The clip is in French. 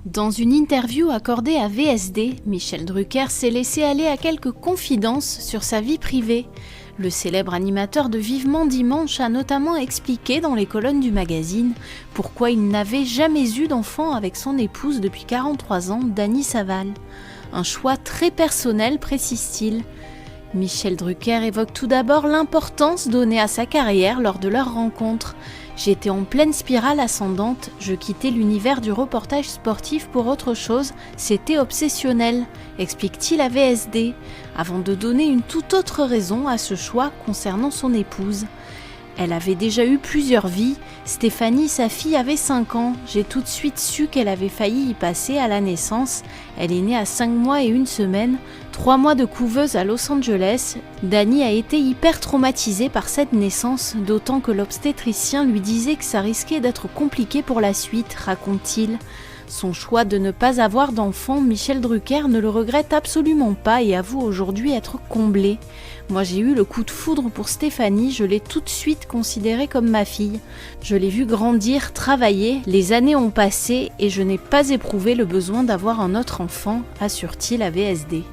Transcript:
Dans une interview accordée à VSD, Michel Drucker s'est laissé aller à quelques confidences sur sa vie privée. Le célèbre animateur de Vivement Dimanche a notamment expliqué dans les colonnes du magazine pourquoi il n'avait jamais eu d'enfant avec son épouse depuis 43 ans, Dany Saval. Un choix très personnel, précise-t-il. Michel Drucker évoque tout d'abord l'importance donnée à sa carrière lors de leur rencontre. J'étais en pleine spirale ascendante, je quittais l'univers du reportage sportif pour autre chose, c'était obsessionnel, explique-t-il à VSD, avant de donner une toute autre raison à ce choix concernant son épouse. Elle avait déjà eu plusieurs vies. Stéphanie, sa fille, avait 5 ans. J'ai tout de suite su qu'elle avait failli y passer à la naissance. Elle est née à 5 mois et 1 semaine, 3 mois de couveuse à Los Angeles. Dany a été hyper traumatisée par cette naissance, d'autant que l'obstétricien lui disait que ça risquait d'être compliqué pour la suite, raconte-t-il. Son choix de ne pas avoir d'enfant, Michel Drucker ne le regrette absolument pas et avoue aujourd'hui être comblé. Moi j'ai eu le coup de foudre pour Stéphanie, je l'ai tout de suite considérée comme ma fille. Je l'ai vue grandir, travailler, les années ont passé et je n'ai pas éprouvé le besoin d'avoir un autre enfant, assure-t-il à VSD.